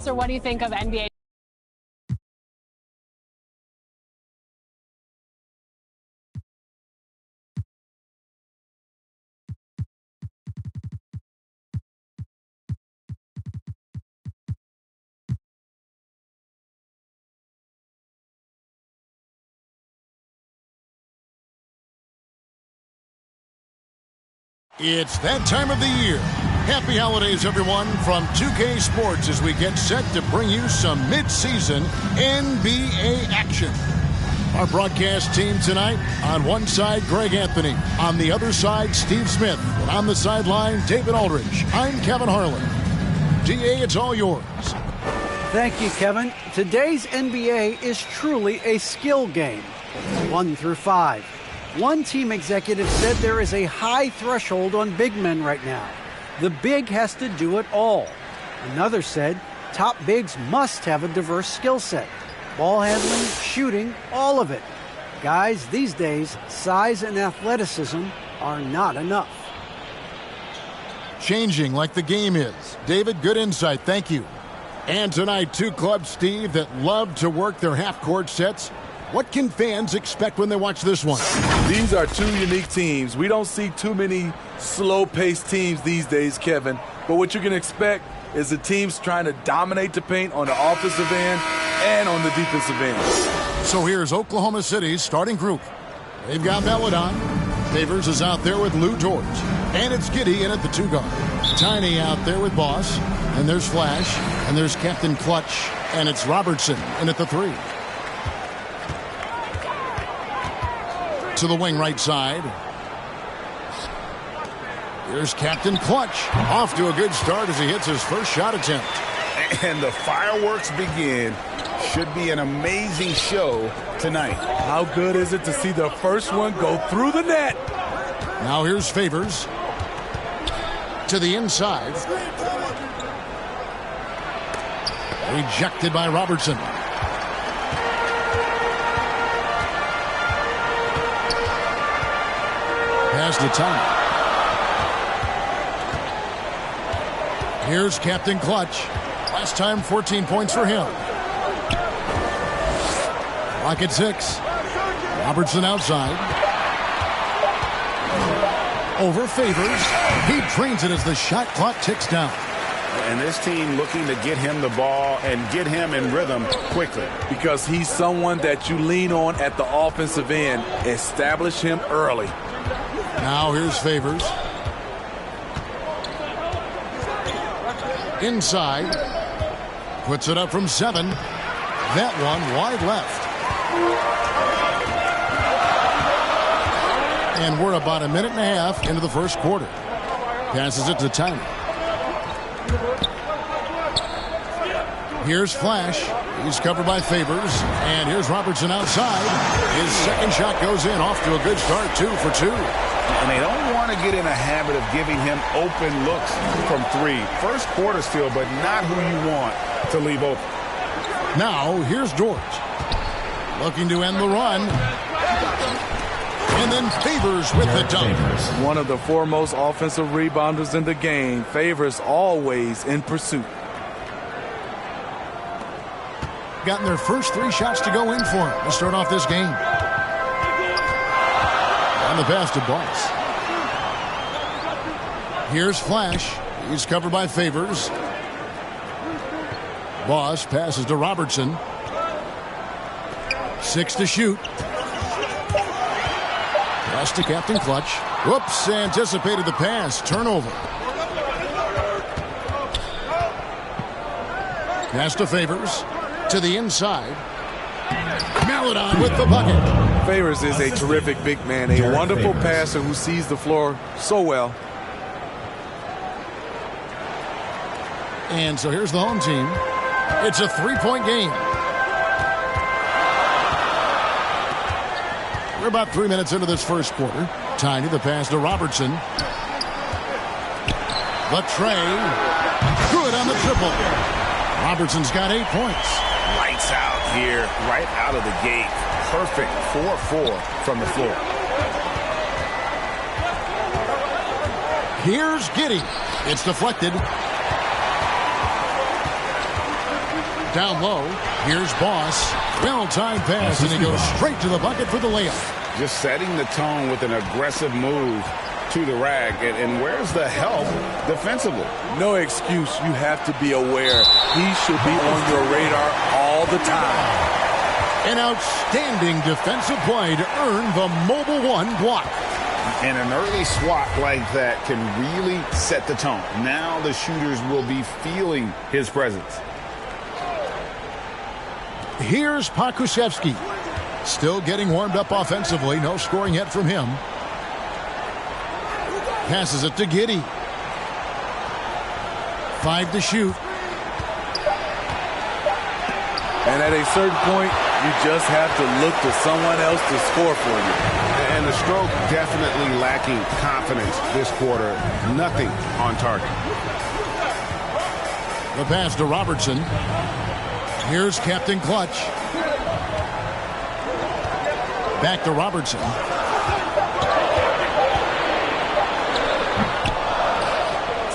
So what do you think of NBA? It's that time of the year. Happy holidays, everyone, from 2K Sports as we get set to bring you some mid-season NBA action. Our broadcast team tonight, on one side, Greg Anthony. On the other side, Steve Smith. And on the sideline, David Aldridge. I'm Kevin Harlan. DA, it's all yours. Thank you, Kevin. Today's NBA is truly a skill game, 1 through 5. One team executive said there is a high threshold on big men right now. The big has to do it all. Another said top bigs must have a diverse skill set. Ball handling, shooting, all of it. Guys, these days, size and athleticism are not enough. Changing like the game is. David, good insight. Thank you. And tonight, two clubs, Steve, that love to work their half-court sets. What can fans expect when they watch this one? These are two unique teams. We don't see too many slow-paced teams these days, Kevin. But what you can expect is the teams trying to dominate the paint on the offensive end and on the defensive end. So here's Oklahoma City's starting group. They've got Maledon. Favors is out there with Lou George. And it's Giddey in at the 2 guard. Tiny out there with Boss. And there's Flash. And there's Captain Clutch. And it's Robertson in at the 3. To the wing right side. Here's Captain Clutch. Off to a good start as he hits his first shot attempt. And the fireworks begin. Should be an amazing show tonight. How good is it to see the first one go through the net? Now here's Favors. To the inside. Rejected by Robertson. Pass to time. Here's Captain Clutch. Last time, 14 points for him. Clock at 6. Robertson outside. Over Favors. He drains it as the shot clock ticks down. And this team looking to get him the ball and get him in rhythm quickly. Because he's someone that you lean on at the offensive end. Establish him early. Now here's Favors. Inside. Puts it up from 7. That one wide left. And we're about a minute and a half into the first quarter. Passes it to Tiny. Here's Flash. He's covered by Favors. And here's Robertson outside. His second shot goes in. Off to a good start. 2 for 2. And they don't want to get in a habit of giving him open looks from 3. First quarter still, but not who you want to leave open. Now, here's George. Looking to end the run. And then Favors with the dunk. One of the foremost offensive rebounders in the game. Favors always in pursuit. Gotten their first 3 shots to go in for him to start off this game. And the pass to Boss. Here's Flash. He's covered by Favors. Boss passes to Robertson. 6 to shoot. Pass to Captain Clutch. Whoops, anticipated the pass. Turnover. Pass to Favors. To the inside. Maledon with the bucket. Favors is a terrific big man, a wonderful passer who sees the floor so well. And so here's the home team. It's a 3-point game. We're about 3 minutes into this first quarter. Tiny, the pass to Robertson. The tray. Good on the triple. Robertson's got 8 points. Lights out here, right out of the gate. Perfect 4-4 from the floor. Here's Giddey. It's deflected. Down low, here's Boss. Well-timed pass, and he goes straight to the bucket for the layup. Just setting the tone with an aggressive move to the rack. And where's the help defensively? No excuse. You have to be aware. He should be on your radar all the time. An outstanding defensive play to earn the Mobile One block. And an early swat like that can really set the tone. Now the shooters will be feeling his presence. Here's Pokusevski. Still getting warmed up offensively. No scoring yet from him. Passes it to Giddey. 5 to shoot. And at a certain point, you just have to look to someone else to score for you. And the stroke definitely lacking confidence this quarter. Nothing on target. The pass to Robertson. Here's Captain Clutch. Back to Robertson.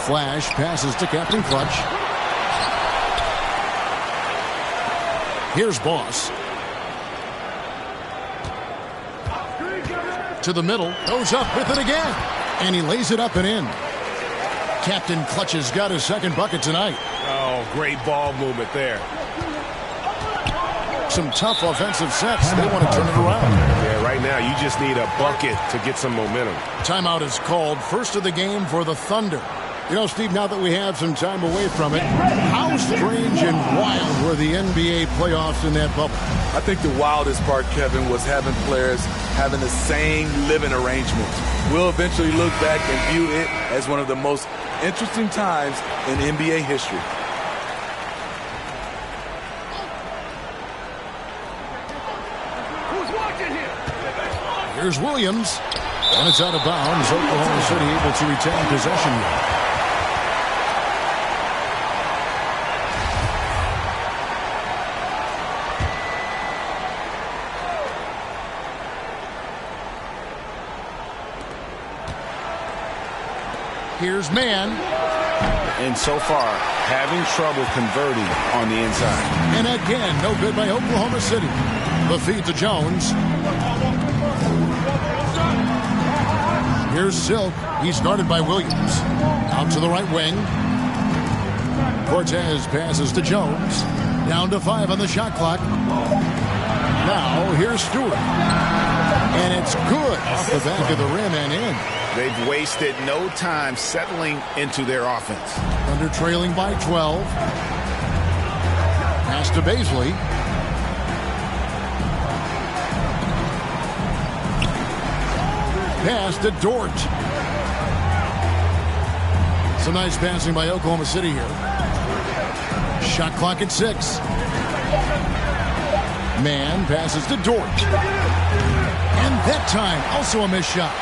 Flash passes to Captain Clutch. Here's Boss. To the middle. Goes up with it again. And he lays it up and in. Captain Clutch has got his second bucket tonight. Oh, great ball movement there. Some tough offensive sets. They want to turn it around. Yeah, right now you just need a bucket to get some momentum. Timeout is called. First of the game for the Thunder. You know, Steve, now that we have some time away from it, how strange and wild were the NBA playoffs in that bubble? I think the wildest part, Kevin, was having players having the same living arrangements. We'll eventually look back and view it as one of the most interesting times in NBA history. Here's Williams, and it's out of bounds. Oklahoma City able to retain possession. Here's Mann. And so far, having trouble converting on the inside. And again, no good by Oklahoma City. The feed to Jones. Here's Silk. He's guarded by Williams. Out to the right wing. Cortez passes to Jones. Down to 5 on the shot clock. Now, here's Stewart. And it's good off the back of the rim and in. They've wasted no time settling into their offense. Under trailing by 12. Pass to Baisley. Pass to Dort. Some nice passing by Oklahoma City here. Shot clock at 6. Mann passes to Dort. And that time, also a missed shot.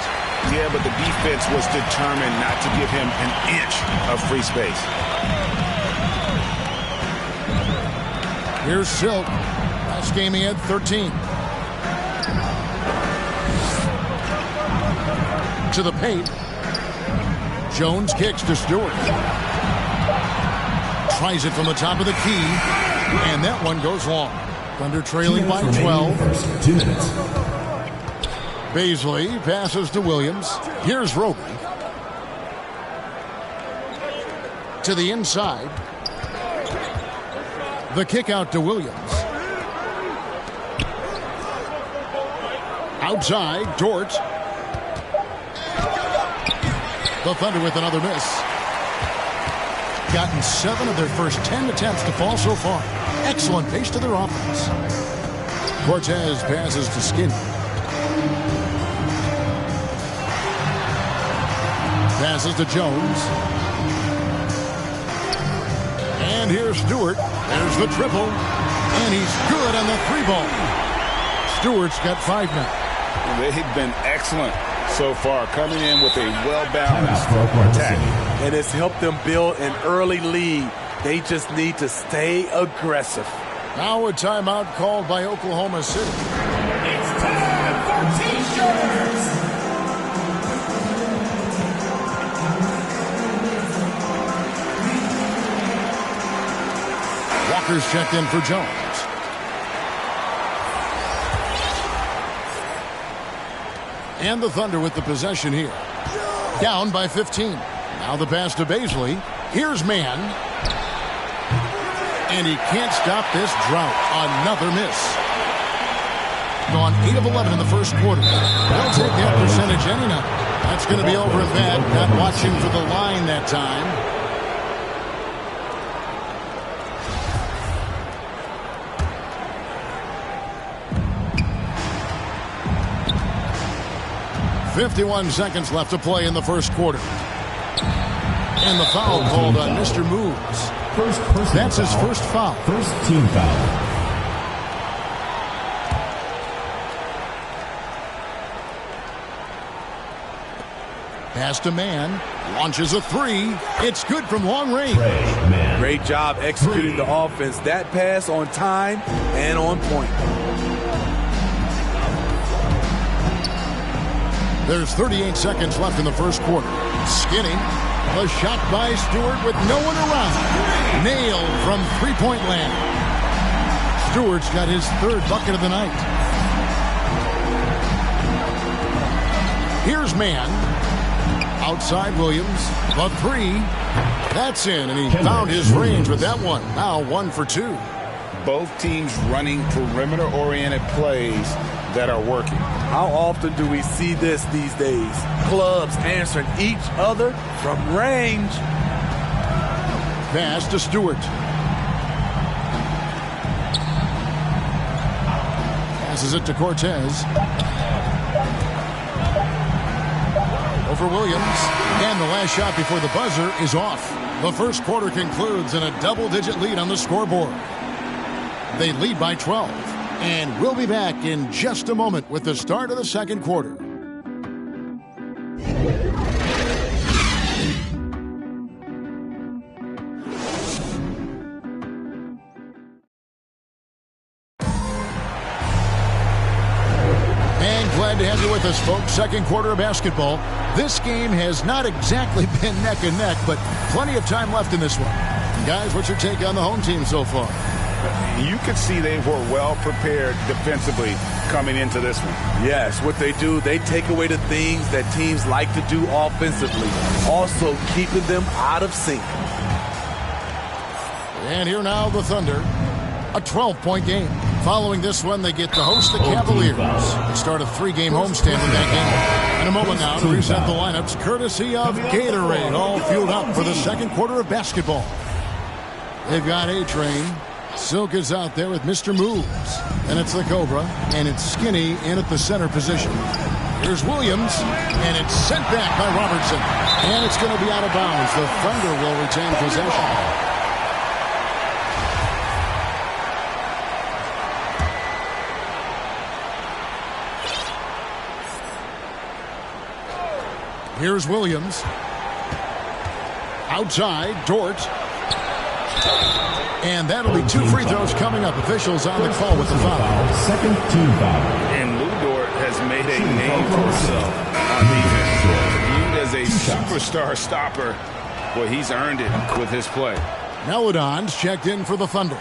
Yeah, but the defense was determined not to give him an inch of free space. Here's Silk. Last game he had 13. To the paint. Jones kicks to Stewart. Tries it from the top of the key. And that one goes long. Thunder trailing by 12. 2 minutes. Baisley passes to Williams. Here's Roby. To the inside. The kick out to Williams. Outside, Dort. The Thunder with another miss. Gotten 7 of their first 10 attempts to fall so far. Excellent pace to their offense. Cortez passes to Skinny. Passes to Jones. And here's Stewart. There's the triple. And he's good on the 3-ball. Stewart's got 5 now. They've been excellent so far, coming in with a well-balanced attack. And it's helped them build an early lead. They just need to stay aggressive. Now a timeout called by Oklahoma City. It's time for T-shirts. Walker's checked in for Jones. And the Thunder with the possession here. Down by 15. Now the pass to Baisley. Here's Mann. And he can't stop this drought. Another miss. Gone 8 of 11 in the first quarter. They'll take that percentage any night. That's going to be over and bad. Not watching for the line that time. .51 seconds left to play in the first quarter. And the foul called on Mr. Moves. That's his first foul. First team foul. Pass to Mann. Launches a three. It's good from long range. Great job executing the offense. That pass on time and on point. There's 38 seconds left in the first quarter. Skinny. The shot by Stewart with no one around. Nailed from three-point land. Stewart's got his third bucket of the night. Here's Mann. Outside Williams. The three. That's in, and he found his range with that one. Now 1 for 2. Both teams running perimeter-oriented plays that are working. How often do we see this these days? Clubs answering each other from range. Pass to Stewart. Passes it to Cortez. Over Williams. And the last shot before the buzzer is off. The first quarter concludes in a double-digit lead on the scoreboard. They lead by 12. And we'll be back in just a moment with the start of the second quarter. And glad to have you with us, folks. Second quarter of basketball. This game has not exactly been neck and neck, but plenty of time left in this one. Guys, what's your take on the home team so far? You could see they were well prepared defensively coming into this one. Yes, what they do, they take away the things that teams like to do offensively, also keeping them out of sync. And here now the Thunder, a 12-point game. Following this one, they get to host the Cavaliers. They start a 3-game homestand with that game. In a moment now to reset the lineups, courtesy of Gatorade, all fueled up for the second quarter of basketball. They've got A-Train. Silk is out there with Mr. Moves. And it's the Cobra. And it's Skinny in at the center position. Here's Williams. And it's sent back by Robertson. And it's going to be out of bounds. The Thunder will retain possession. Here's Williams. Outside, Dort. And that'll be 2 free throws coming up. Officials on the call with the foul. Second team foul. And Lou Dort has made a name for himself on defense. Viewed as a superstar stopper. Well, he's earned it with his play. Melodon's checked in for the Thunder.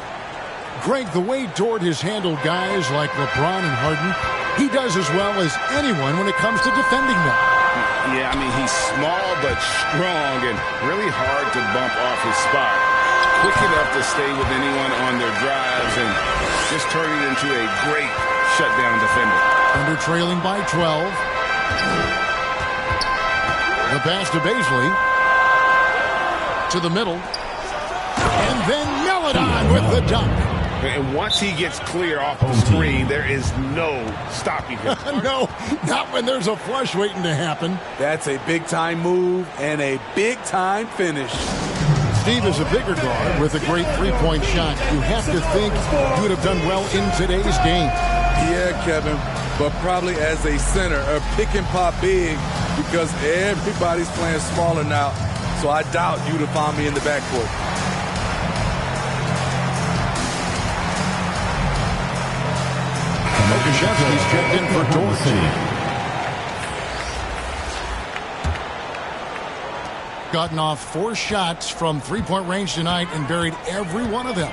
Greg, the way Dort has handled guys like LeBron and Harden, he does as well as anyone when it comes to defending them. Yeah, I mean, he's small but strong and really hard to bump off his spot. Quick enough to stay with anyone on their drives and just turn it into a great shutdown defender. Thunder trailing by 12. The pass to Baisley. To the middle. And then Melodon with the dunk. And once he gets clear off the screen, there is no stopping him. No, not when there's a flush waiting to happen. That's a big-time move and a big-time finish. Steve is a bigger guard with a great three-point shot. You have to think you would have done well in today's game. Yeah, Kevin, but probably as a center, a pick and pop big because everybody's playing smaller now. So I doubt you'd have found me in the backcourt. Okashevsky's checked in for Dort. Gotten off 4 shots from three-point range tonight and buried every one of them.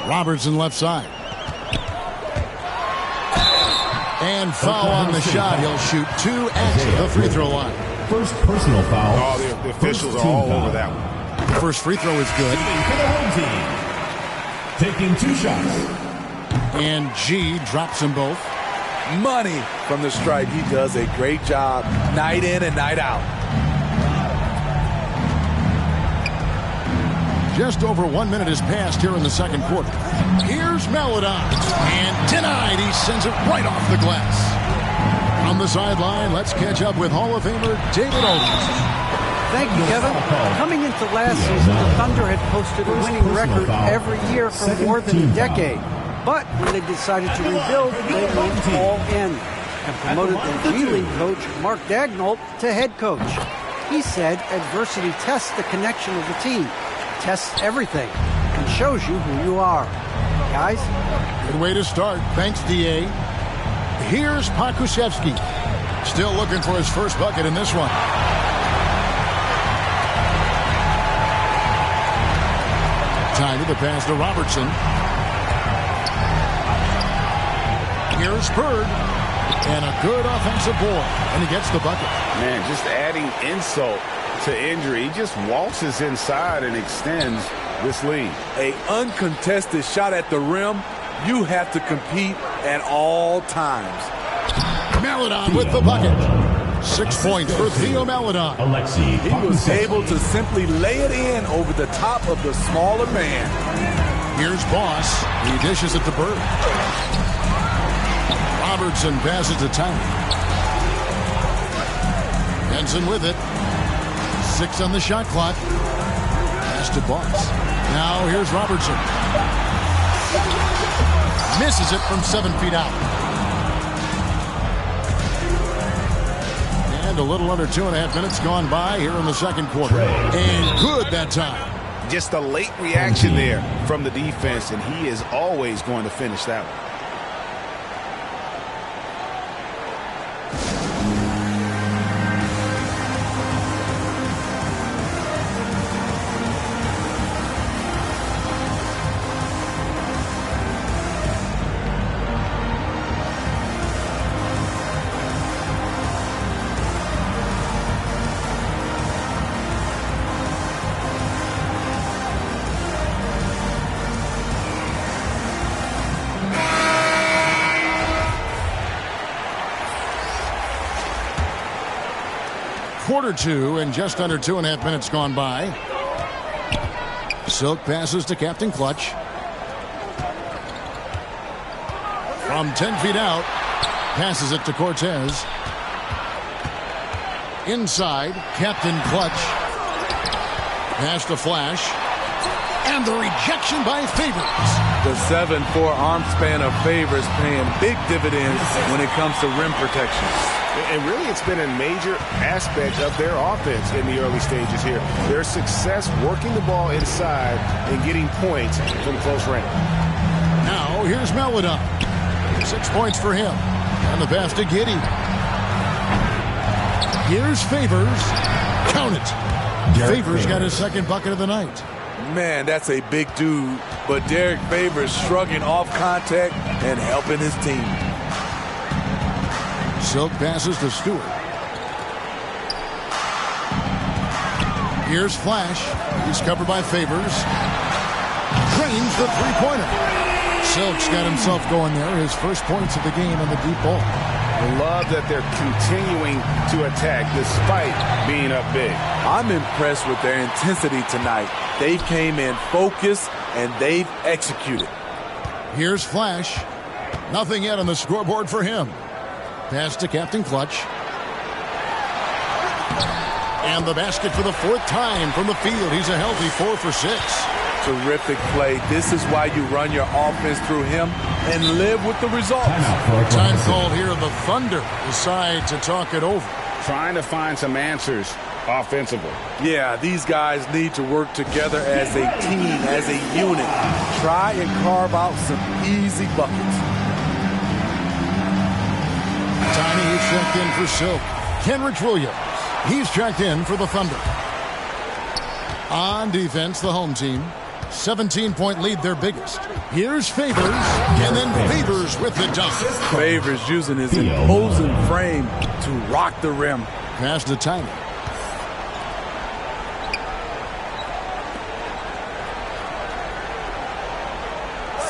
Robertson left side. And foul on the shot. He'll shoot 2 at the free throw line. First personal foul. Oh, the officials are all over that one. The first free throw is good. For the home team. Taking 2 shots. And G drops them both. Money from the stripe. He does a great job night in and night out. Just over 1 minute has passed here in the second quarter. Here's Maladon. And denied. He sends it right off the glass. On the sideline, let's catch up with Hall of Famer David Aldridge. Thank you, Kevin. Coming into last season, the Thunder had posted a winning record every year for more than a decade. But when they decided to rebuild, they went all in and promoted their G-League coach, Mark Daigneault, to head coach. He said adversity tests the connection of the team, tests everything, and shows you who you are. Guys? Good way to start. Thanks, D.A. Here's Pokusevski. Still looking for his first bucket in this one. Time to the pass to Robertson. Here's Bird. And a good offensive board. And he gets the bucket. Man, just adding insult to injury. He just waltzes inside and extends this lead. A uncontested shot at the rim. You have to compete at all times. Maladon with the bucket. 6 points for Theo Maladon. Alexei. He was able to simply lay it in over the top of the smaller man. Here's Boss. He dishes it to Bird. Robertson passes to Tiny. Henson with it. 6 on the shot clock. Pass to Boss. Now here's Robertson. Misses it from 7 feet out. And a little under 2.5 minutes gone by here in the second quarter. And good that time. Just a late reaction there from the defense, and he is always going to finish that one. Quarter 2 and just under 2.5 minutes gone by. Silk passes to Captain Clutch. From 10 feet out, passes it to Cortez. Inside, Captain Clutch. Pass to Flash. And the rejection by Favors. The 7'4" arm span of Favors paying big dividends when it comes to rim protection. And really, it's been a major aspect of their offense in the early stages here. Their success working the ball inside and getting points from close range. Now, here's Maladon. 6 points for him. And the pass to Giddey. Here's Favors. Count it. Favors got his second bucket of the night. Man, that's a big dude. But Derek Favors shrugging off contact and helping his team. Silk passes to Stewart. Here's Flash. He's covered by Favors. Drains the three-pointer. Silk's got himself going there. His first points of the game on the deep ball. I love that they're continuing to attack despite being up big. I'm impressed with their intensity tonight. They came in focused and they've executed. Here's Flash. Nothing yet on the scoreboard for him. Pass to Captain Clutch. And the basket for the 4th time from the field. He's a healthy 4 for 6. Terrific play. This is why you run your offense through him and live with the results. Time called here. The Thunder decide to talk it over. Trying to find some answers offensively. Yeah, these guys need to work together as a team, as a unit. Try and carve out some easy buckets. Tiny is checked in for Silk. Kenrich Williams. He's checked in for the Thunder. On defense, the home team. 17-point lead, their biggest. Here's Favors, and then Favors with the dunk. Favors using his imposing frame to rock the rim. Pass to Tiny.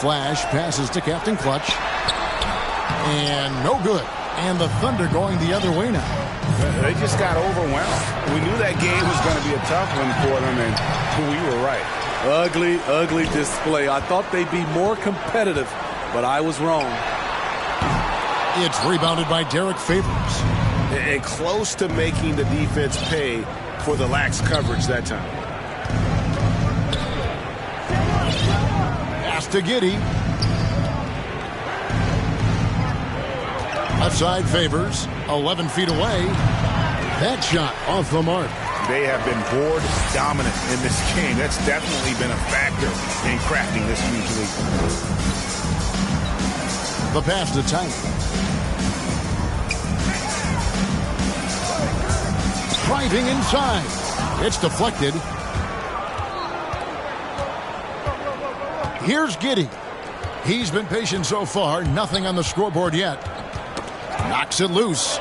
Flash passes to Captain Clutch. And no good. And the Thunder going the other way now. They just got overwhelmed. We knew that game was going to be a tough one for them, and we were right. Ugly, ugly display. I thought they'd be more competitive, but I was wrong. It's rebounded by Derek Favors. And close to making the defense pay for the lax coverage that time. Pass to Giddey. Left side Favors, 11 feet away. That shot off the mark. They have been board dominant in this game. That's definitely been a factor in crafting this huge lead. The pass to Tiny. Driving inside. It's deflected. Here's Giddey. He's been patient so far. Nothing on the scoreboard yet. Knocks it loose.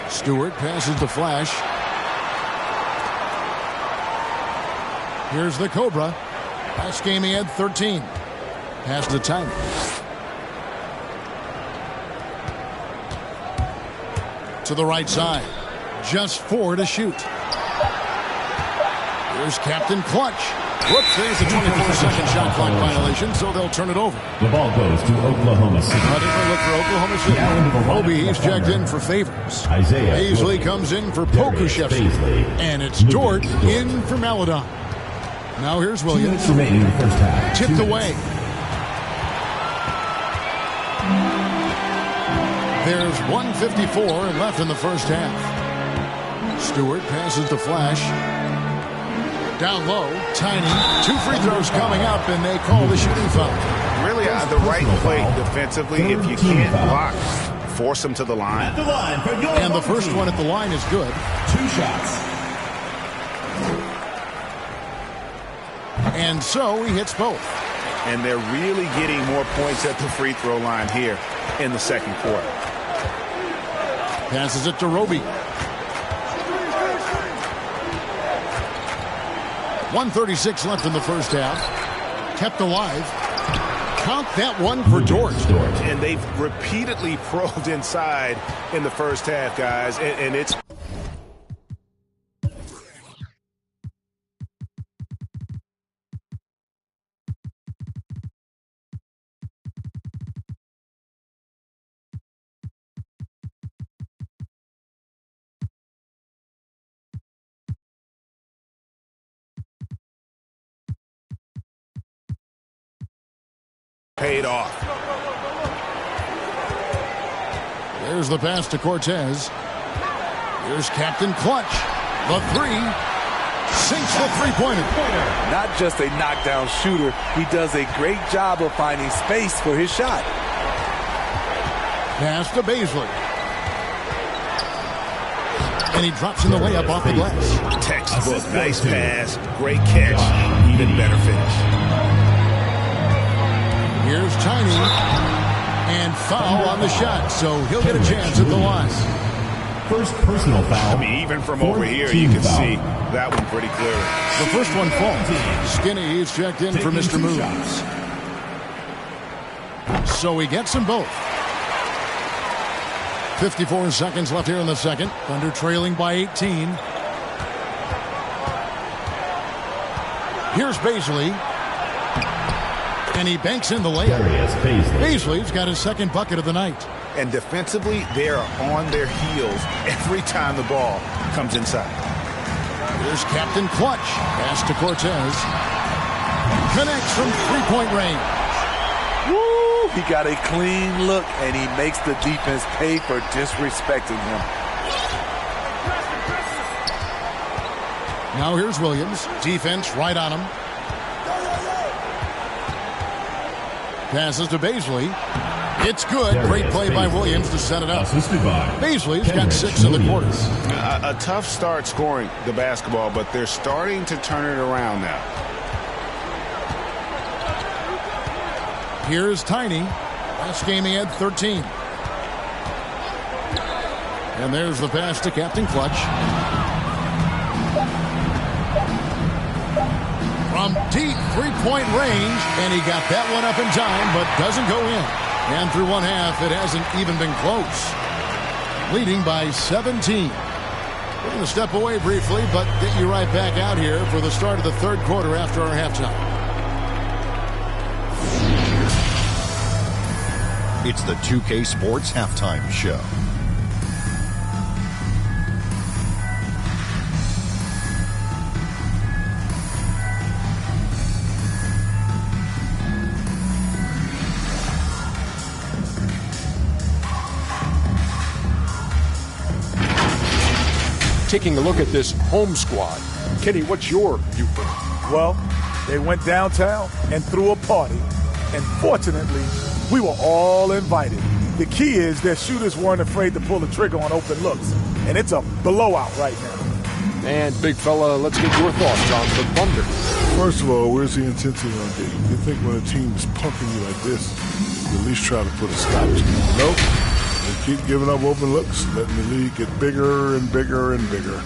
Stewart passes to Flash. Here's the Cobra. Last game he had 13. Pass to Tiny. To the right side. Just 4 to shoot. Here's Captain Clutch. Whoops, there's a 24-second shot clock violation, so they'll turn it over. The ball goes to Oklahoma City. A different look for Oklahoma City. Obi, he's checked in for Favors. Isaiah Paisley comes in for Pokushevsky. And it's Dort in for Maladon. Now here's Williams. Remaining in the first half. Tipped away. There's 1:54 left in the first half. Stewart passes to Flash. Down low, Tiny. 2 free throws coming up, and they call the shooting foul. Really the right play defensively. If you can't block, force them to the line. At the line for your And the first one at the line is good. 2 shots. And so he hits both. And they're really getting more points at the free throw line here in the second quarter. Passes it to Roby. 1:36 left in the first half. Kept alive. Count that one for Dort. And they've repeatedly probed inside in the first half, guys. And it's... paid off. There's the pass to Cortez. Here's Captain Clutch. The 3. Sinks the three-pointer. Not just a knockdown shooter, he does a great job of finding space for his shot. Pass to Baisley. And he drops in the layup off the glass. Textbook, nice pass, great catch, even better finish. Here's Tiny. And foul on the shot, so he'll get a chance at the line. First personal foul. I mean, even from over here, you can see that one pretty clearly. The first one falls. Skinny is checked in for Mr. Moves. So he gets them both. 54 seconds left here in the second. Thunder trailing by 18. Here's Baisley. And he banks in the layup. Baisley's got his second bucket of the night. And defensively, they are on their heels every time the ball comes inside. Here's Captain Clutch. Pass to Cortez. Connects from three-point range. Woo! He got a clean look, and he makes the defense pay for disrespecting him. Now here's Williams. Defense right on him. Passes to Baisley. It's good. Great play by Williams to set it up. Assisted by Beasley's got 6 in the quarter. A tough start scoring the basketball, but they're starting to turn it around now. Here's Tiny. Last game he had 13. And there's the pass to Captain Clutch. From deep three-point range, and he got that one up in time, but doesn't go in. And through one half, it hasn't even been close. Leading by 17. We're going to step away briefly, but get you right back out here for the start of the third quarter after our halftime. It's the 2K Sports Halftime Show. Taking a look at this home squad. Kenny, what's your viewpoint? Well, they went downtown and threw a party. And fortunately, we were all invited. The key is their shooters weren't afraid to pull the trigger on open looks. And it's a blowout right now. And big fella, let's get your thoughts on the Thunder. First of all, where's the intensity on D? You think when a team is pumping you like this, you at least try to put a stop to it. Nope. They keep giving up open looks, letting the league get bigger and bigger and bigger.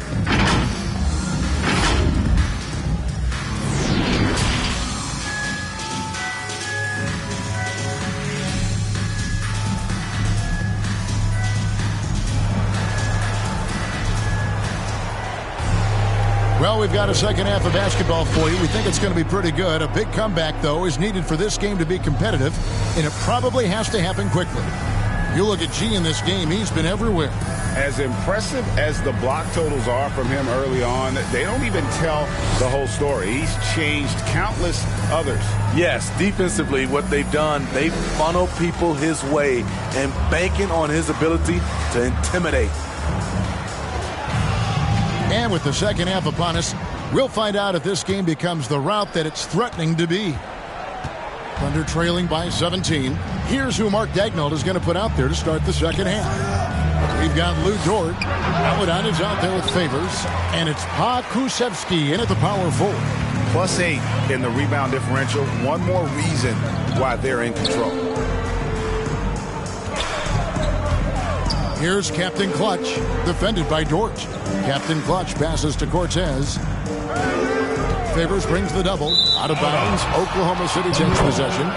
Well, we've got a second half of basketball for you. We think it's going to be pretty good. A big comeback, though, is needed for this game to be competitive, and it probably has to happen quickly. You look at G in this game, he's been everywhere. As impressive as the block totals are from him early on, they don't even tell the whole story. He's changed countless others. Yes, defensively, what they've done, they funnel people his way and banking on his ability to intimidate. And with the second half upon us, we'll find out if this game becomes the route that it's threatening to be. Thunder trailing by 17. Here's who Mark Daigneault is going to put out there to start the second half. We've got Lou Dort. Aladon is out there with Favors. And it's Pakusevsky in at the power forward. +8 in the rebound differential. One more reason why they're in control. Here's Captain Clutch, defended by Dort. Captain Clutch passes to Cortez. Favors brings the double. Out of bounds. Oklahoma City takes possession.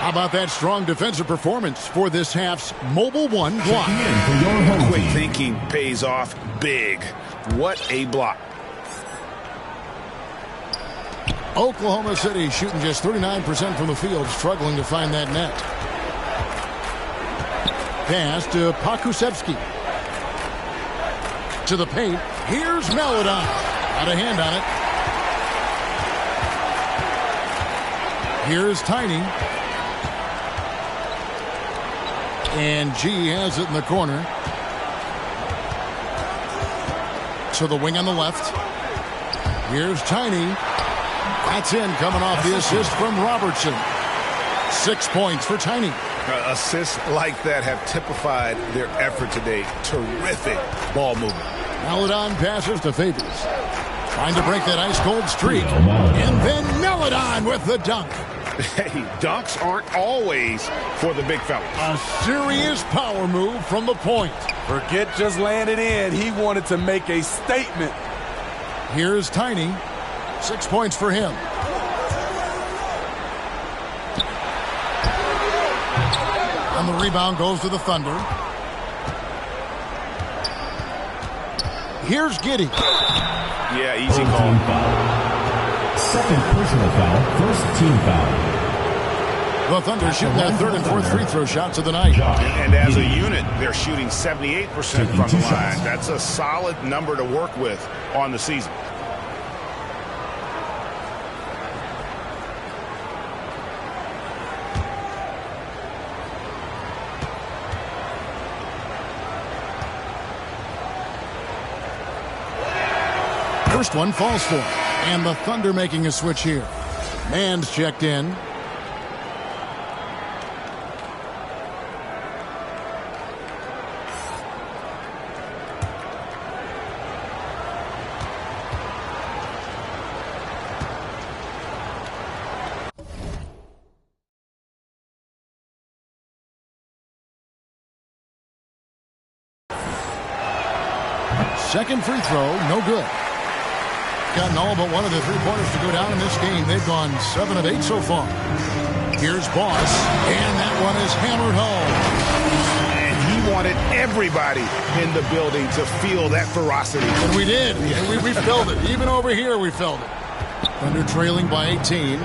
How about that strong defensive performance for this half's Mobile One block? Quick thinking pays off big. What a block. Oklahoma City shooting just 39% from the field, struggling to find that net. Pass to Pakusevsky. To the paint. Here's Melodon. Got a hand on it. Here's Tiny. And G has it in the corner. To the wing on the left. Here's Tiny. That's in, coming off the assist from Robertson. 6 points for Tiny. Assists like that have typified their effort today. Terrific ball movement. Melodon passes to Favors. Trying to break that ice-cold streak. And then Melodon with the dunk. Hey, dunks aren't always for the big fellas. A serious power move from the point. Forget just laying it in. He wanted to make a statement. Here's Tiny. 6 points for him. And the rebound goes to the Thunder. Here's Giddey. Yeah, easy call. Second personal foul, first team foul. The Thunder shooting their third and fourth free throw shots of the night. And as a unit, they're shooting 78% from the line. That's a solid number to work with on the season. First one falls for him. And the Thunder making a switch here. Mann's checked in. Second free throw, no good. Gotten all but one of the three-pointers to go down in this game. They've gone 7 of 8 so far. Here's Boss, and that one is hammered home. And he wanted everybody in the building to feel that ferocity. And we did. We felt it. Even over here, we felt it. Thunder trailing by 18.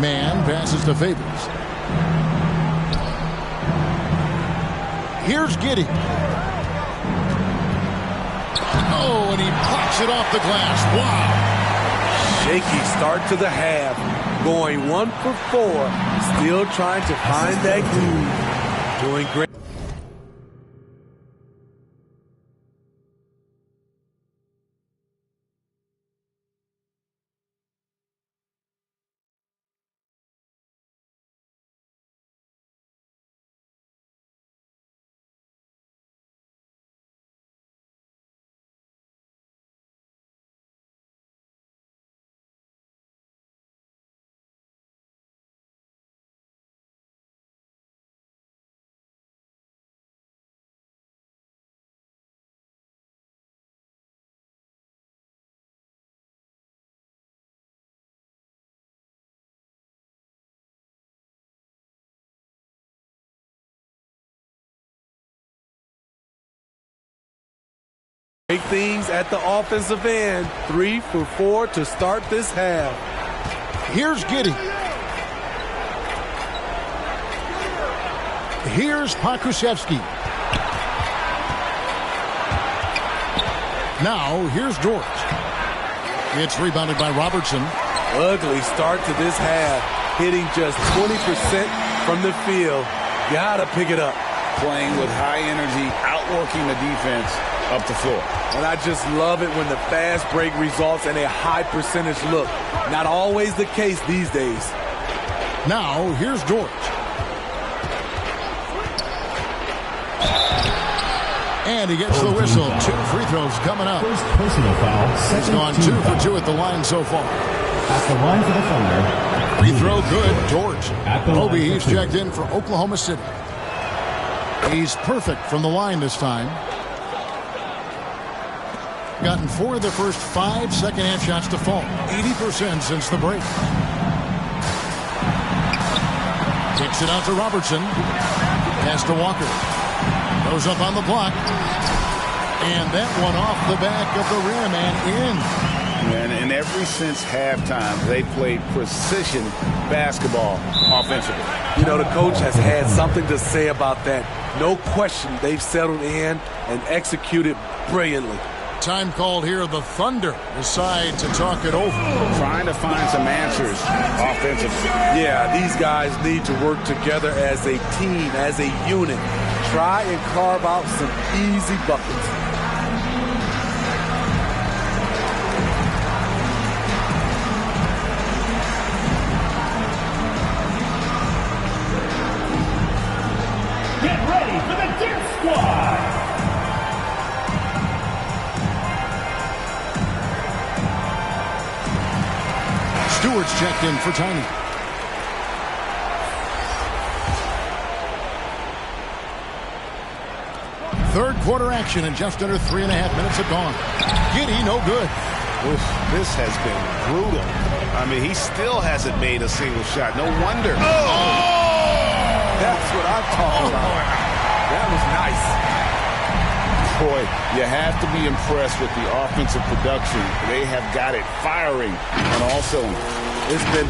Mann passes to Favors. Here's Giddey. Oh, and he pops it off the glass. Wow. Shaky start to the half. Going 1 for 4. Still trying to find that groove. Doing great. Great things at the offensive end. 3 for 4 to start this half. Here's Giddey. Here's Pokusevski. Now, here's George. It's rebounded by Robertson. Ugly start to this half. Hitting just 20% from the field. Gotta pick it up. Playing with high energy, outworking the defense up the floor. And I just love it when the fast break results in a high percentage look. Not always the case these days. Now, here's George. And he gets the whistle. 2 free throws coming up. First personal foul. He's gone 2 for 2 at the line so far. At the line for the Thunder. Free throw good. George. Obi, he's checked in for Oklahoma City. He's perfect from the line this time. Gotten 4 of the first 5 second-half shots to fall. 80% since the break. Kicks it out to Robertson. Pass to Walker. Goes up on the block. And that one off the back of the rim and in. And ever since halftime, they played precision basketball offensively. You know, the coach has had something to say about that. No question they've settled in and executed brilliantly. Time called here. The Thunder decide to talk it over. Trying to find some answers offensively. Yeah, these guys need to work together as a team, as a unit. Try and carve out some easy buckets. Get ready for the Dip Squad. Stewart's checked in for Tiny. Third quarter action and just under 3.5 minutes have gone. Giddey, no good. Oof, this has been brutal. I mean, he still hasn't made a single shot. No wonder. That's what I'm talking about. That was nice. Boy, you have to be impressed with the offensive production. They have got it firing on all cylinders. It's been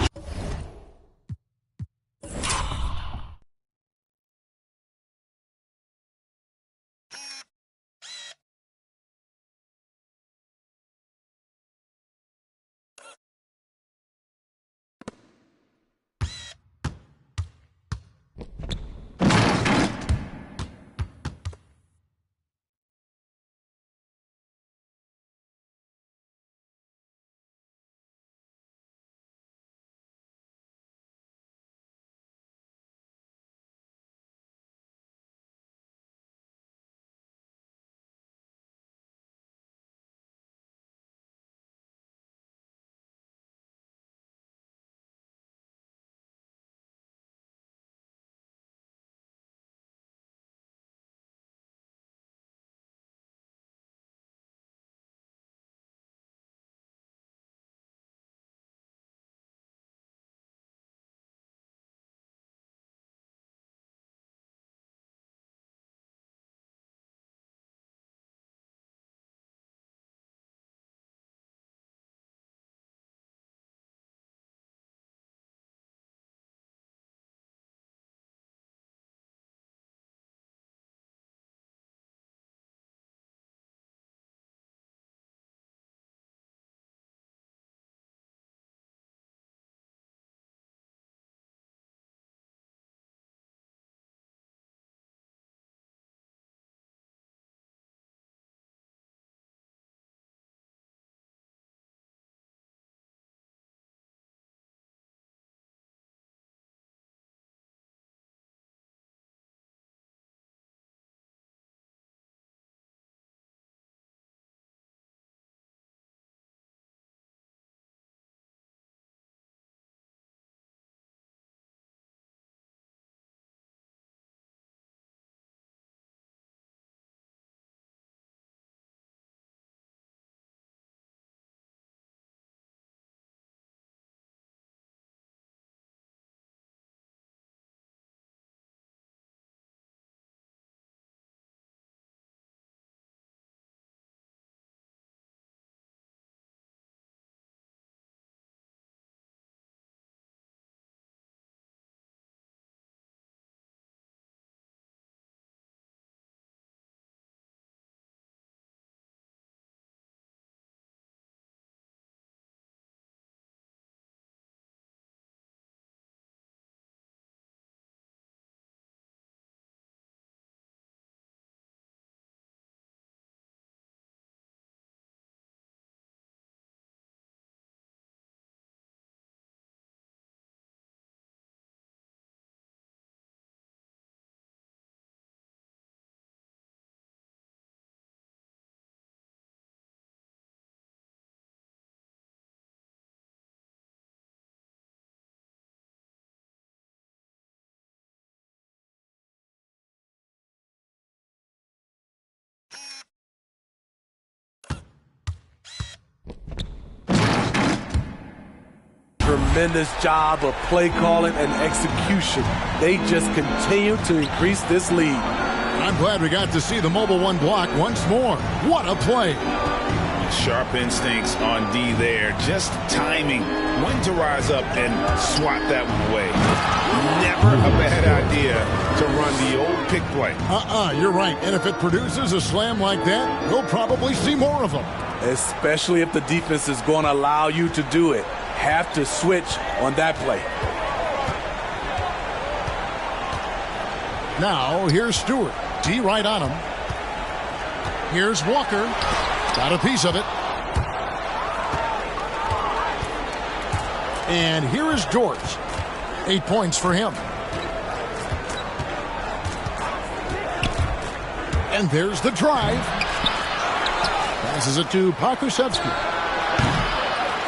tremendous job of play calling and execution. They just continue to increase this lead. I'm glad we got to see the Mobile One block once more. What a play. Sharp instincts on D there. Just timing when to rise up and swat that one away. Never a bad idea to run the old pick play. You're right. And if it produces a slam like that, we'll probably see more of them. Especially if the defense is going to allow you to do it. Have to switch on that play. Now, here's Stewart. D right on him. Here's Walker. Got a piece of it. And here is George. 8 points for him. And there's the drive. Passes it to Pakusevsky.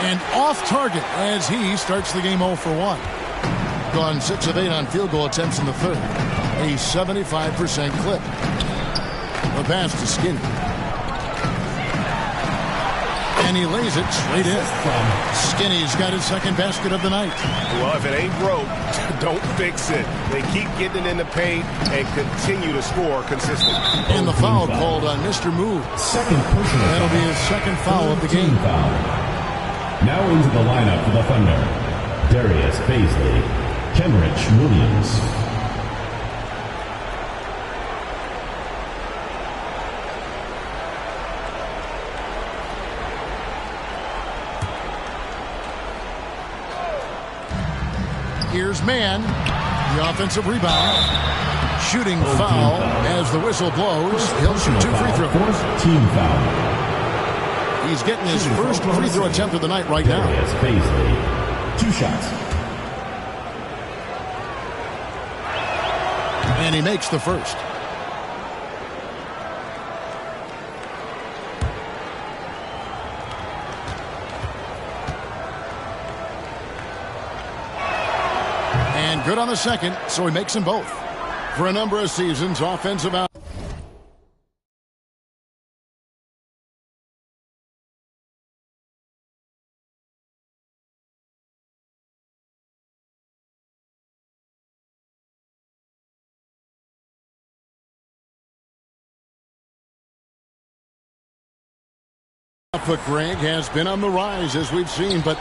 And off target as he starts the game 0 for 1. Gone 6 of 8 on field goal attempts in the third. A 75% clip. The pass to Skinny. And he lays it straight in. Skinny's got his second basket of the night. Well, if it ain't broke, don't fix it. They keep getting it in the paint and continue to score consistently. And the foul called on Mr. Move. Second personal. That'll be his second foul of the game. Foul. Now into the lineup for the Thunder. Darius Baisley, Kenrich Williams. Here's Mann, the offensive rebound. Shooting foul as the whistle blows. He'll shoot 2 free throws. Team foul. He's getting his first free throw attempt of the night right now. Darius Baisley, 2 shots. And he makes the first. And good on the second, so he makes them both. For a number of seasons, offensive out. Foot Greg has been on the rise, as we've seen, but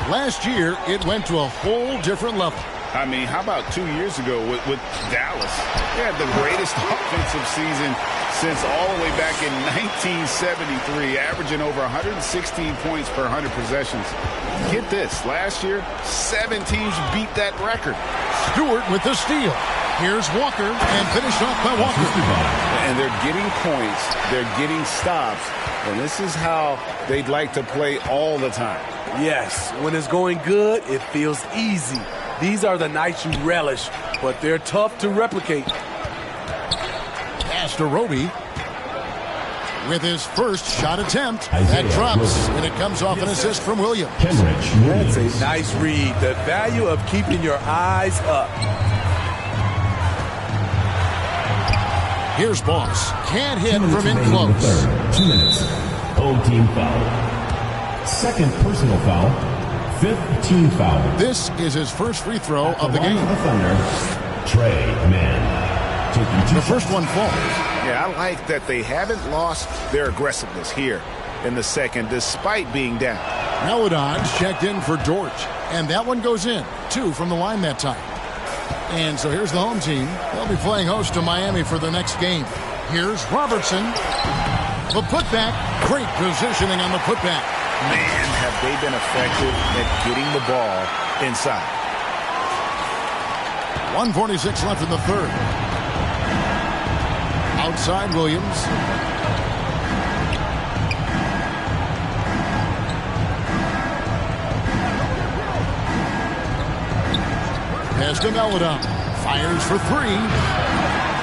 last year it went to a whole different level. I mean, how about 2 years ago with Dallas? They had the greatest offensive season since all the way back in 1973, averaging over 116 points per 100 possessions. Get this, last year, 7 teams beat that record. Stewart with the steal. Here's Walker, and finished off by Walker. And they're getting points, they're getting stops, and this is how they'd like to play all the time. Yes, when it's going good, it feels easy. These are the nights you relish, but they're tough to replicate. Pass to Roby with his first shot attempt. That drops, and it comes off an assist from Williams. Kenrich Williams. That's a nice read. The value of keeping your eyes up. Here's Boss. Can't hit from in close. 2 minutes. Home team foul. Second personal foul. 5th team foul. This is his first free throw of the game. The Thunder, Trey Mann. The first one falls. Yeah, I like that they haven't lost their aggressiveness here in the second, despite being down. Melodon's checked in for George, and that one goes in. 2 from the line that time. And so here's the home team. They'll be playing host to Miami for the next game. Here's Robertson. The putback. Great positioning on the putback. Man, have they been effective at getting the ball inside. 1:46 left in the third. Outside Williams. Pass to Melodon. Fires for 3.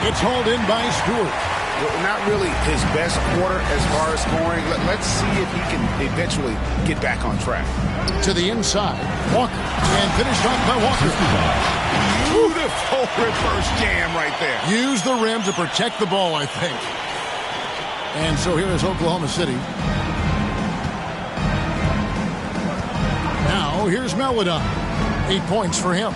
It's hauled in by Stewart. Not really his best quarter as far as scoring. Let's see if he can eventually get back on track. To the inside. Walker. And finished off by Walker. Beautiful reverse jam right there. Use the rim to protect the ball, I think. And so here is Oklahoma City. Now here's Melodon. 8 points for him.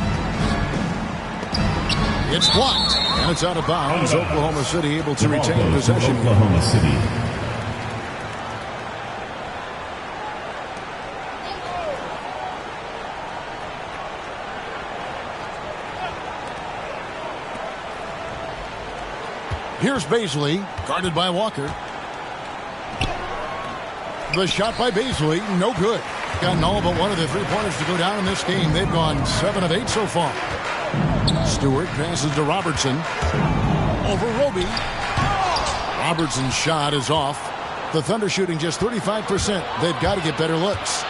It's blocked, and it's out of bounds. Oklahoma City able to retain possession. Oklahoma City. Here's Baisley, guarded by Walker. The shot by Baisley, no good. Gotten all but one of the 3-pointers to go down in this game. They've gone 7 of 8 so far. Stewart passes to Robertson. Over Roby. Robertson's shot is off. The Thunder shooting just 35%. They've got to get better looks.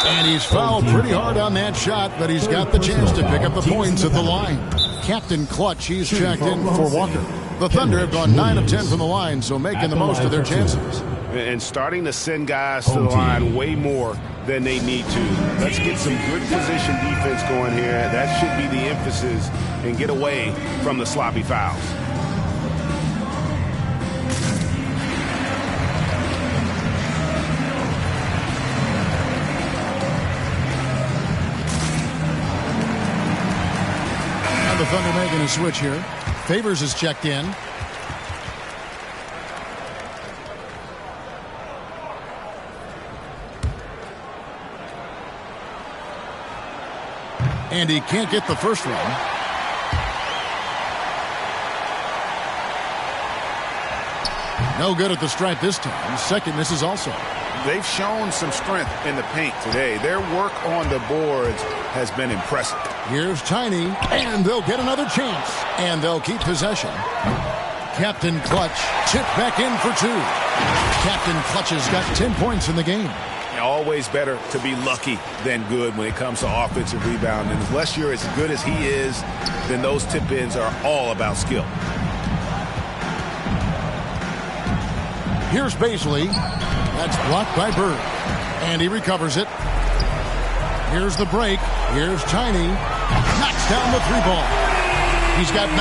And he's fouled pretty hard on that shot, but he's got the chance to pick up the points at the line. Captain Clutch, he's checked in for Walker. The Thunder have gone 9 of 10 from the line, so making the most of their chances. And starting to send guys to the line way more than they need to. Let's get some good position defense going here. That should be the emphasis, and get away from the sloppy fouls. And the Thunder making a switch here. Favors is checked in. And he can't get the first one. No good at the stripe this time. Second misses also. They've shown some strength in the paint today. Their work on the boards has been impressive. Here's Tiny, and they'll get another chance. And they'll keep possession. Captain Clutch tipped back in for 2. Captain Clutch has got 10 points in the game. Always better to be lucky than good when it comes to offensive rebound. And unless you're as good as he is, then those tip-ins are all about skill. Here's Baisley. That's blocked by Bird. And he recovers it. Here's the break. Here's Tiny. Knocks down the 3-ball. He's got 9.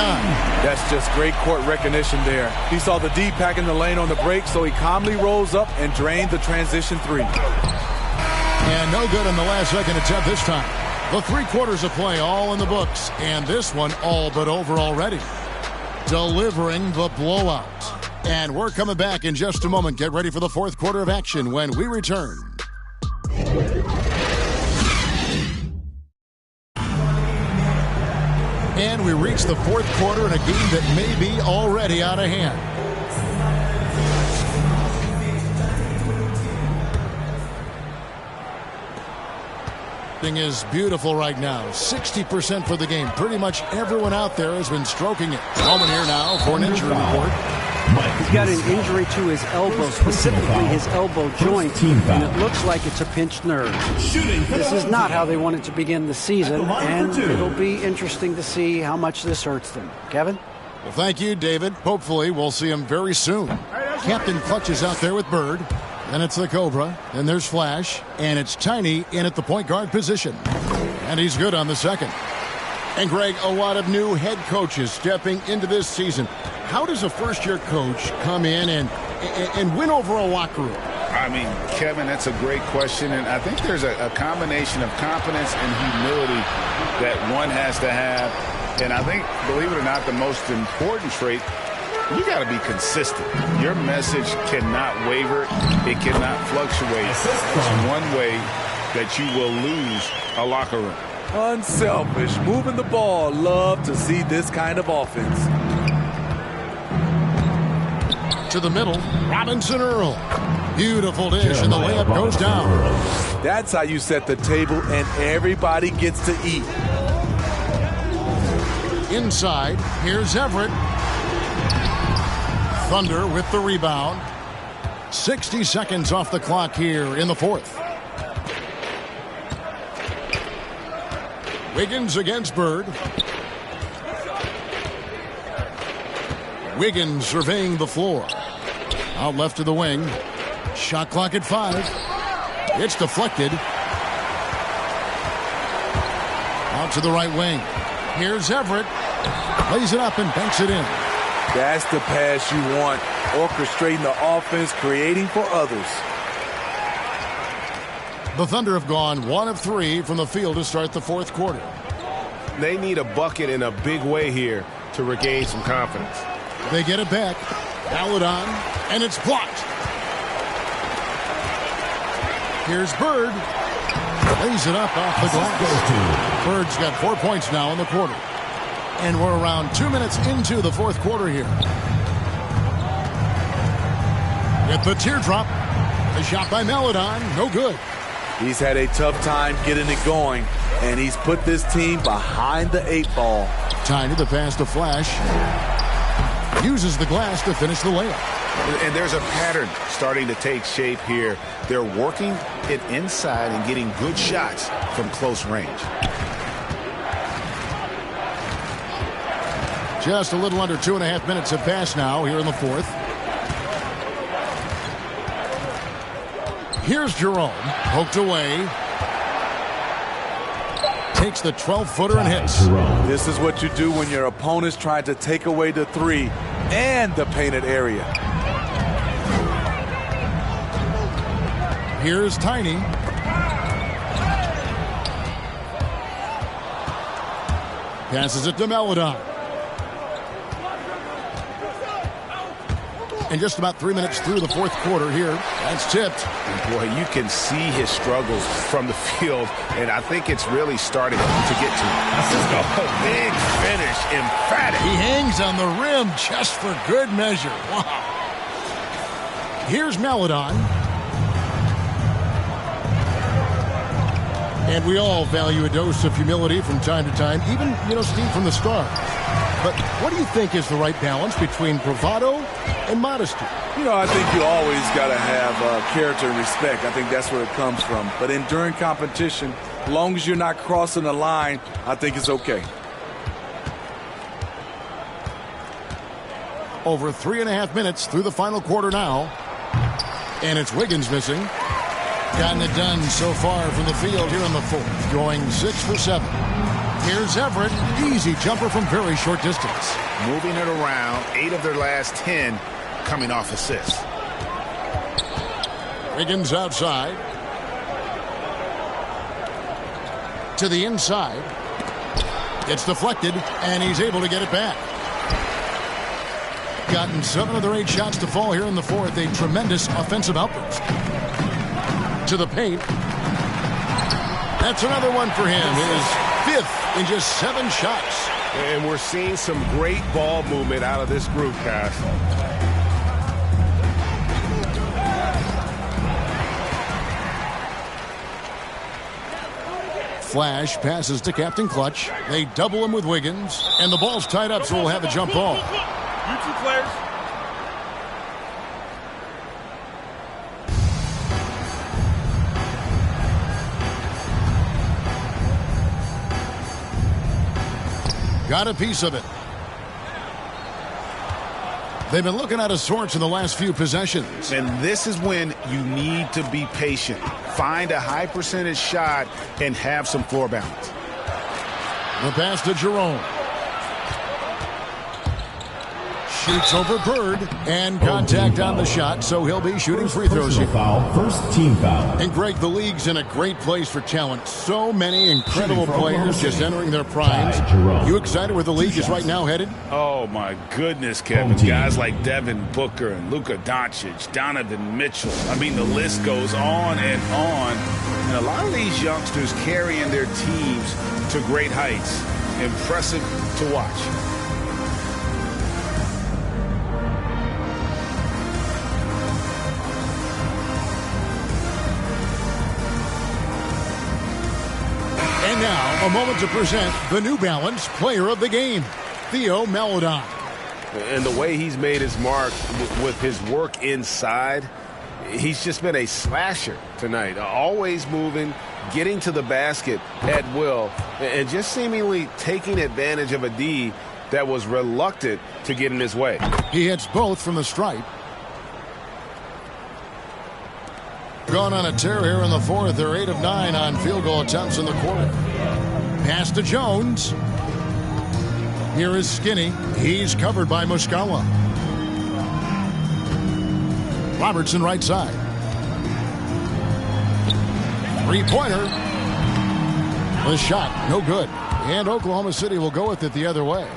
That's just great court recognition there. He saw the D pack in the lane on the break, so he calmly rolls up and drained the transition 3. And no good on the last second attempt this time. The 3 quarters of play all in the books, and this one all but over already. Delivering the blowout. And we're coming back in just a moment. Get ready for the 4th quarter of action when we return. And we reach the 4th quarter in a game that may be already out of hand. Thing is beautiful right now. 60% for the game. Pretty much everyone out there has been stroking it. Moment here now for an injury report. He's got an injury to his elbow, specifically his elbow joint, and it looks like it's a pinched nerve. This is not how they wanted to begin the season, and it'll be interesting to see how much this hurts them. Kevin? Well, thank you, David. Hopefully we'll see him very soon. Captain Clutch is out there with Bird. Then it's the Cobra. Then there's Flash. And it's Tiny in at the point guard position. And he's good on the second. And, Greg, a lot of new head coaches stepping into this season. How does a first-year coach come in and win over a locker room? I mean, Kevin, that's a great question. And I think there's a combination of confidence and humility that one has to have. And I think, believe it or not, the most important trait, you got to be consistent. Your message cannot waver. It cannot fluctuate. It's one way that you will lose a locker room. Unselfish, moving the ball. Love to see this kind of offense. To the middle, Robinson Earl. Beautiful dish, and the layup goes down. That's how you set the table, and everybody gets to eat. Inside, here's Everett. Thunder with the rebound. 60 seconds off the clock here in the 4th. Wiggins against Bird. Wiggins surveying the floor. Out left to the wing. Shot clock at 5. It's deflected. Out to the right wing. Here's Everett. Lays it up and banks it in. That's the pass you want. Orchestrating the offense, creating for others. The Thunder have gone 1 of 3 from the field to start the fourth quarter. They need a bucket in a big way here to regain some confidence. They get it back. Paladon, and it's blocked. Here's Bird. Lays it up off the glass. Bird's got 4 points now in the quarter. And we're around 2 minutes into the fourth quarter here. Get the teardrop. A shot by Paladon. No good. He's had a tough time getting it going, and he's put this team behind the 8 ball. Tiny the pass to Flash. Uses the glass to finish the layup. And there's a pattern starting to take shape here. They're working it inside and getting good shots from close range. Just a little under 2.5 minutes have passed now here in the fourth. Here's Jerome. Poked away. Takes the 12-footer and hits. This is what you do when your opponent's trying to take away the 3 and the painted area. Here's Tiny. Passes it to Paladon. And just about 3 minutes through the fourth quarter here. That's tipped. And boy, you can see his struggles from the field, and I think it's really starting to get to him. Oh, big finish, emphatic. He hangs on the rim just for good measure. Wow. Here's Paladon. And we all value a dose of humility from time to time, even, Steve, from the start. But what do you think is the right balance between bravado and modesty? I think you always got to have character and respect. I think that's where it comes from. But during competition, as long as you're not crossing the line, I think it's okay. Over 3.5 minutes through the final quarter now. And it's Wiggins missing. Gotten it done so far from the field here in the fourth. Going 6 for 7. Here's Everett. Easy jumper from very short distance. Moving it around. 8 of their last 10 coming off assists. Wiggins outside. To the inside. It's deflected, and he's able to get it back. Gotten 7 of their 8 shots to fall here in the fourth. A tremendous offensive outburst. To the paint. That's another one for him. His 5th in just 7 shots. And we're seeing some great ball movement out of this group, guys. Flash passes to Captain Clutch. They double him with Wiggins. And the ball's tied up, so we'll have a jump ball. You two players. Got a piece of it. They've been looking out of sorts in the last few possessions. And this is when you need to be patient. Find a high percentage shot and have some floor balance. The pass to Jerome. Shoots over Bird, and contact on the shot, so he'll be shooting free throws here. Foul, first team foul. And Greg, the league's in a great place for talent. So many incredible players just entering their primes. You excited where the league is right now headed? Oh, my goodness, Kevin. Guys like Devin Booker and Luka Doncic, Donovan Mitchell. I mean, the list goes on and on. And a lot of these youngsters carrying their teams to great heights. Impressive to watch. And now, a moment to present the New Balance Player of the Game, Theo Maledon. And the way he's made his mark with his work inside, he's just been a slasher tonight. Always moving, getting to the basket at will, and just seemingly taking advantage of a D that was reluctant to get in his way. He hits both from the stripe. Gone on a tear here in the fourth. They're 8 of 9 on field goal attempts in the quarter. Pass to Jones. Here is Skinny. He's covered by Muscala. Robertson right side. Three-pointer. The shot, no good. And Oklahoma City will go with it the other way.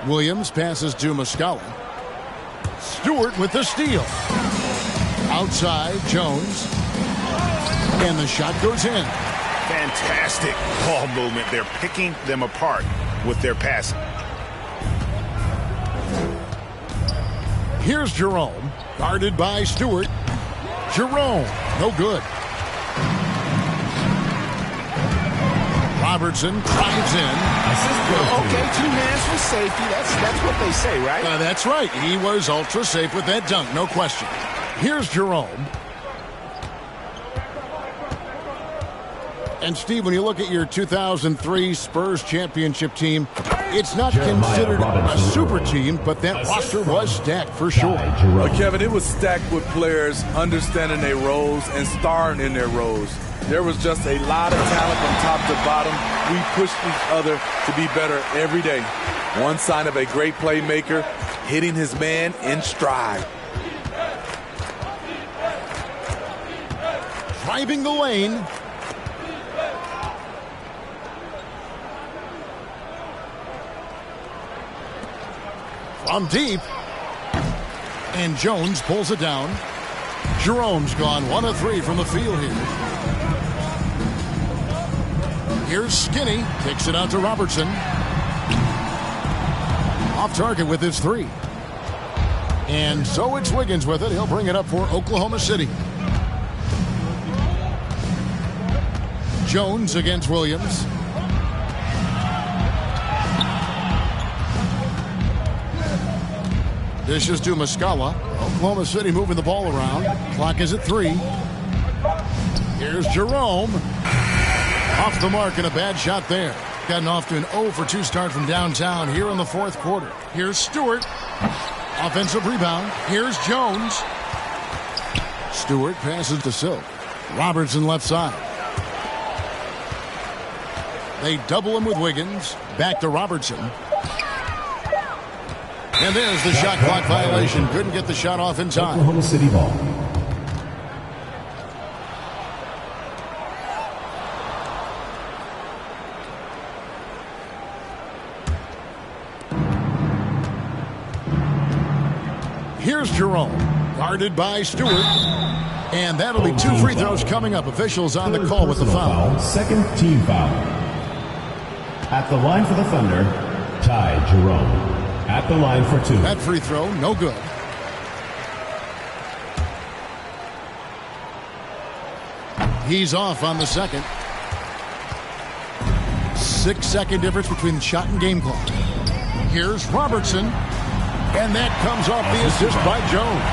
Williams passes to Muscala. Stewart with the steal. Outside, Jones. And the shot goes in. Fantastic ball movement. They're picking them apart with their passing. Here's Jerome, guarded by Stewart. Jerome, no good. Robertson drives in. Okay, 2 hands for safety. That's what they say, right? That's right. He was ultra safe with that dunk, no question. Here's Jerome. And, Steve, when you look at your 2003 Spurs championship team, it's not considered a super team, but that roster was stacked for sure. Well, Kevin, it was stacked with players understanding their roles and starring in their roles. There was just a lot of talent from top to bottom. We pushed each other to be better every day. One sign of a great playmaker, hitting his man in stride. Driving the lane. From deep. And Jones pulls it down. Jerome's gone 1 of 3 from the field here. Here's Skinny. Kicks it out to Robertson. Off target with his 3. And so it's Wiggins with it. He'll bring it up for Oklahoma City. Jones against Williams. Dishes to Muscala. Oklahoma City moving the ball around. Clock is at 3. Here's Jerome. Off the mark and a bad shot there. Gotten off to an 0 for 2 start from downtown here in the 4th quarter. Here's Stewart. Offensive rebound. Here's Jones. Stewart passes to Silk. Robertson left side. They double him with Wiggins. Back to Robertson. And there's the shot clock violation. Couldn't get the shot off in time. Oklahoma City ball. Here's Jerome, guarded by Stewart. And that'll be 2 free throws coming up. Officials on the call with the foul. Second team foul. At the line for the Thunder, Ty Jerome. At the line for 2. That free throw, no good. He's off on the second. 6-second difference between the shot and game clock. Here's Robertson. And that comes off the assist by Jones.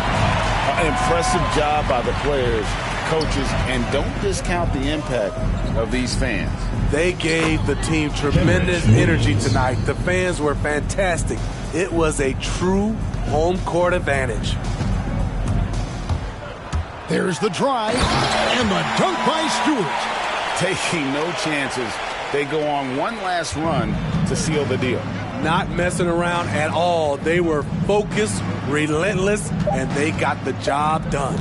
Impressive job by the players, coaches, and don't discount the impact of these fans. They gave the team tremendous energy tonight. The fans were fantastic. It was a true home court advantage. There's the drive and the dunk by Stewart. Taking no chances. They go on one last run to seal the deal. Not messing around at all. They were focused, relentless, and they got the job done.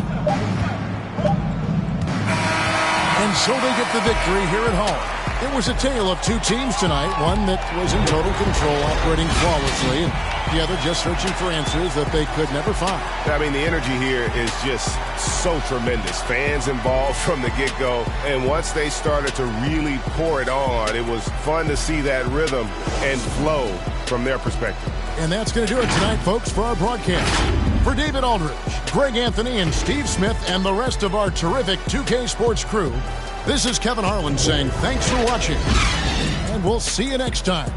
And so they get the victory here at home. It was a tale of 2 teams tonight. One that was in total control, operating flawlessly, and the other just searching for answers that they could never find. I mean, the energy here is just so tremendous. Fans involved from the get-go, and once they started to really pour it on, it was fun to see that rhythm and flow from their perspective. And that's going to do it tonight, folks, for our broadcast. For David Aldridge, Greg Anthony, and Steve Smith, and the rest of our terrific 2K Sports crew, this is Kevin Harlan saying thanks for watching, and we'll see you next time.